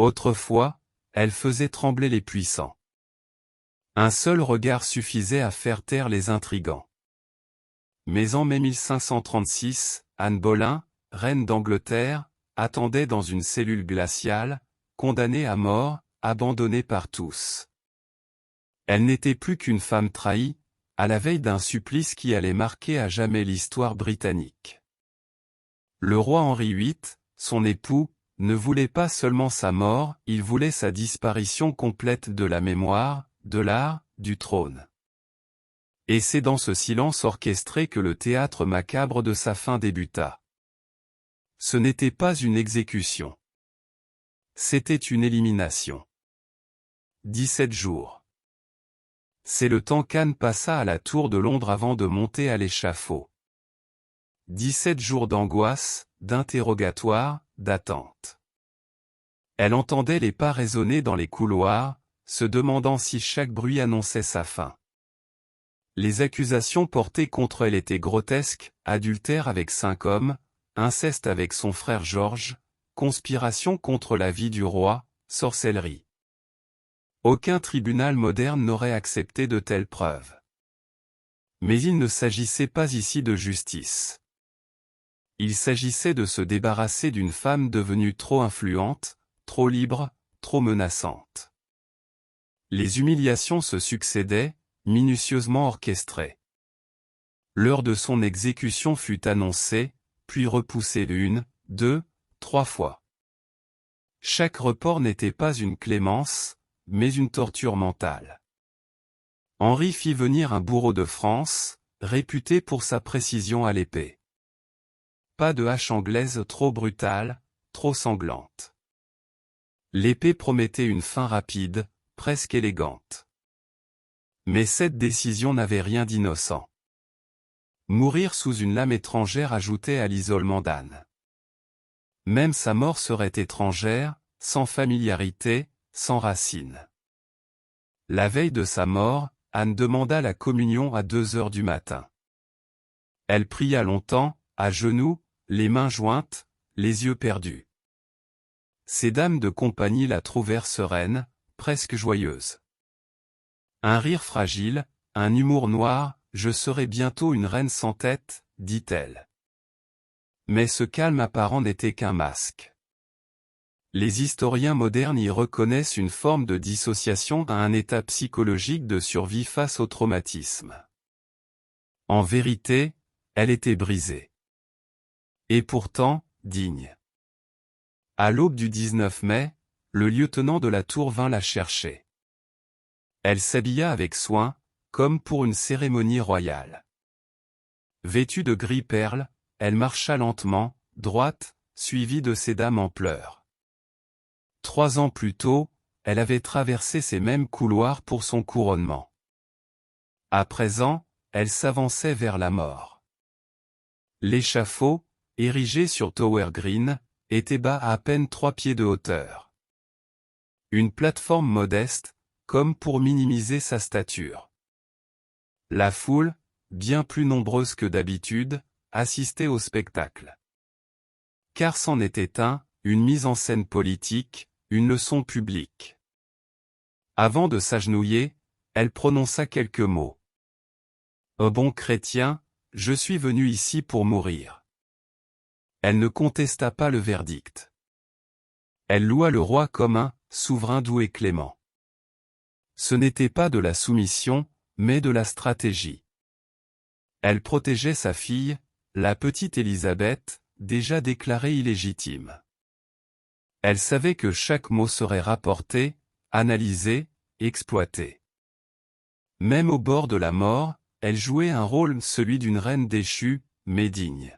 Autrefois, elle faisait trembler les puissants. Un seul regard suffisait à faire taire les intrigants. Mais en mai 1536, Anne Boleyn, reine d'Angleterre, attendait dans une cellule glaciale, condamnée à mort, abandonnée par tous. Elle n'était plus qu'une femme trahie, à la veille d'un supplice qui allait marquer à jamais l'histoire britannique. Le roi Henri VIII, son époux, ne voulait pas seulement sa mort, il voulait sa disparition complète de la mémoire, de l'art, du trône. Et c'est dans ce silence orchestré que le théâtre macabre de sa fin débuta. Ce n'était pas une exécution. C'était une élimination. 17 jours. C'est le temps qu'Anne passa à la tour de Londres avant de monter à l'échafaud. 17 jours d'angoisse, d'interrogatoire, d'attente. Elle entendait les pas résonner dans les couloirs, se demandant si chaque bruit annonçait sa fin. Les accusations portées contre elle étaient grotesques, adultère avec 5 hommes, inceste avec son frère Georges, conspiration contre la vie du roi, sorcellerie. Aucun tribunal moderne n'aurait accepté de telles preuves. Mais il ne s'agissait pas ici de justice. Il s'agissait de se débarrasser d'une femme devenue trop influente, trop libre, trop menaçante. Les humiliations se succédaient, minutieusement orchestrées. L'heure de son exécution fut annoncée, puis repoussée 1, 2, 3 fois. Chaque report n'était pas une clémence, mais une torture mentale. Henri fit venir un bourreau de France, réputé pour sa précision à l'épée. Pas de hache anglaise trop brutale, trop sanglante. L'épée promettait une fin rapide, presque élégante. Mais cette décision n'avait rien d'innocent. Mourir sous une lame étrangère ajoutait à l'isolement d'Anne. Même sa mort serait étrangère, sans familiarité, sans racines. La veille de sa mort, Anne demanda la communion à 2 heures du matin. Elle pria longtemps, à genoux, les mains jointes, les yeux perdus. Ses dames de compagnie la trouvèrent sereine, presque joyeuse. Un rire fragile, un humour noir, « Je serai bientôt une reine sans tête », dit-elle. Mais ce calme apparent n'était qu'un masque. Les historiens modernes y reconnaissent une forme de dissociation à un état psychologique de survie face au traumatisme. En vérité, elle était brisée. Et pourtant, digne. À l'aube du 19 mai, le lieutenant de la tour vint la chercher. Elle s'habilla avec soin, comme pour une cérémonie royale. Vêtue de gris perle, elle marcha lentement, droite, suivie de ses dames en pleurs. 3 ans plus tôt, elle avait traversé ces mêmes couloirs pour son couronnement. À présent, elle s'avançait vers la mort. L'échafaud, érigé sur Tower Green, était bas à peine 3 pieds de hauteur. Une plateforme modeste, comme pour minimiser sa stature. La foule, bien plus nombreuse que d'habitude, assistait au spectacle. Car c'en était une mise en scène politique, une leçon publique. Avant de s'agenouiller, elle prononça quelques mots. « Ô bon chrétien, je suis venu ici pour mourir. » Elle ne contesta pas le verdict. Elle loua le roi comme un souverain doux et clément. Ce n'était pas de la soumission, mais de la stratégie. Elle protégeait sa fille, la petite Élisabeth, déjà déclarée illégitime. Elle savait que chaque mot serait rapporté, analysé, exploité. Même au bord de la mort, elle jouait un rôle, celui d'une reine déchue, mais digne.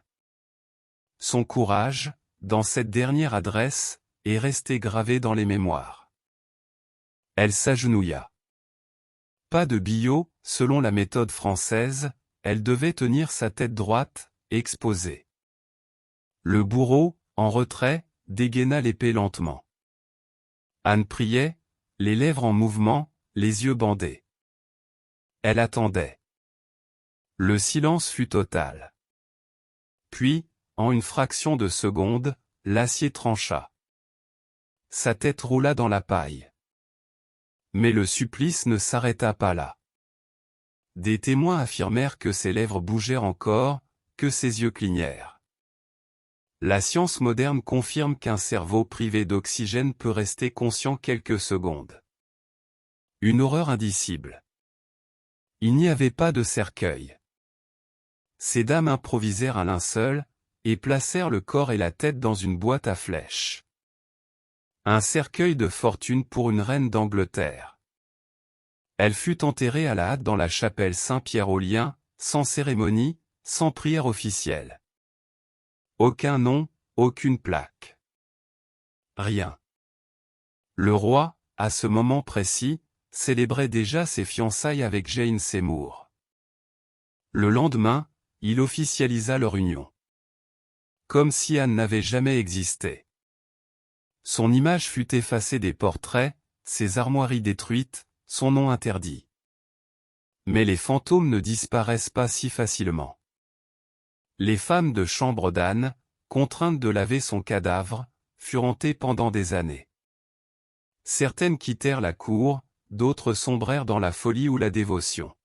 Son courage, dans cette dernière adresse, est resté gravé dans les mémoires. Elle s'agenouilla. Pas de billot, selon la méthode française, elle devait tenir sa tête droite, exposée. Le bourreau, en retrait, dégaina l'épée lentement. Anne priait, les lèvres en mouvement, les yeux bandés. Elle attendait. Le silence fut total. Puis, en une fraction de seconde, l'acier trancha. sa tête roula dans la paille. Mais le supplice ne s'arrêta pas là. Des témoins affirmèrent que ses lèvres bougèrent encore, que ses yeux clignèrent. La science moderne confirme qu'un cerveau privé d'oxygène peut rester conscient quelques secondes. Une horreur indicible. Il n'y avait pas de cercueil. Ces dames improvisèrent un linceul, et placèrent le corps et la tête dans une boîte à flèches. Un cercueil de fortune pour une reine d'Angleterre. Elle fut enterrée à la hâte dans la chapelle Saint-Pierre aux Liens, sans cérémonie, sans prière officielle. Aucun nom, aucune plaque. Rien. Le roi, à ce moment précis, célébrait déjà ses fiançailles avec Jane Seymour. Le lendemain, il officialisa leur union. Comme si Anne n'avait jamais existé. Son image fut effacée des portraits, ses armoiries détruites, son nom interdit. Mais les fantômes ne disparaissent pas si facilement. Les femmes de chambre d'Anne, contraintes de laver son cadavre, furent hantées pendant des années. Certaines quittèrent la cour, d'autres sombrèrent dans la folie ou la dévotion.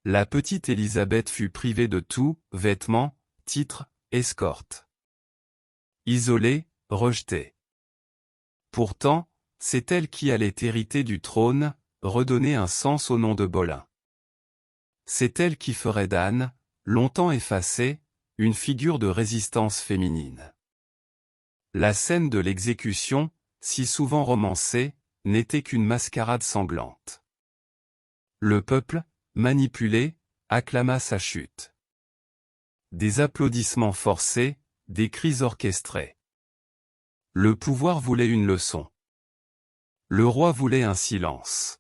La petite Élisabeth fut privée de tout, vêtements, titres, escorte. Isolée, rejetée. Pourtant, c'est elle qui allait hériter du trône, redonner un sens au nom de Boleyn. C'est elle qui ferait d'Anne, longtemps effacée, une figure de résistance féminine. La scène de l'exécution, si souvent romancée, n'était qu'une mascarade sanglante. Le peuple, manipulé, acclama sa chute. Des applaudissements forcés, des cris orchestrés. Le pouvoir voulait une leçon. Le roi voulait un silence.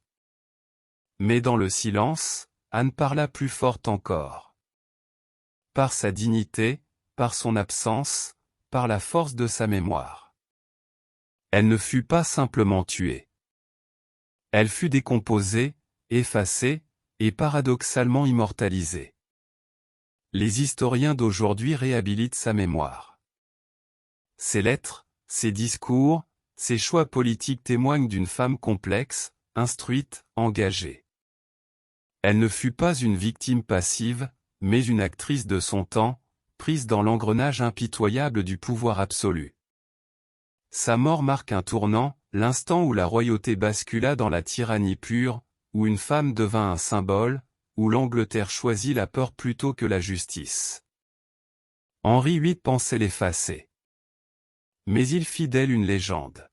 Mais dans le silence, Anne parla plus forte encore. Par sa dignité, par son absence, par la force de sa mémoire. Elle ne fut pas simplement tuée. Elle fut décomposée, effacée, et paradoxalement immortalisée. Les historiens d'aujourd'hui réhabilitent sa mémoire. Ses lettres, ses discours, ses choix politiques témoignent d'une femme complexe, instruite, engagée. Elle ne fut pas une victime passive, mais une actrice de son temps, prise dans l'engrenage impitoyable du pouvoir absolu. Sa mort marque un tournant, l'instant où la royauté bascula dans la tyrannie pure, où une femme devint un symbole, où l'Angleterre choisit la peur plutôt que la justice. Henri VIII pensait l'effacer. Mais il fit d'elle une légende.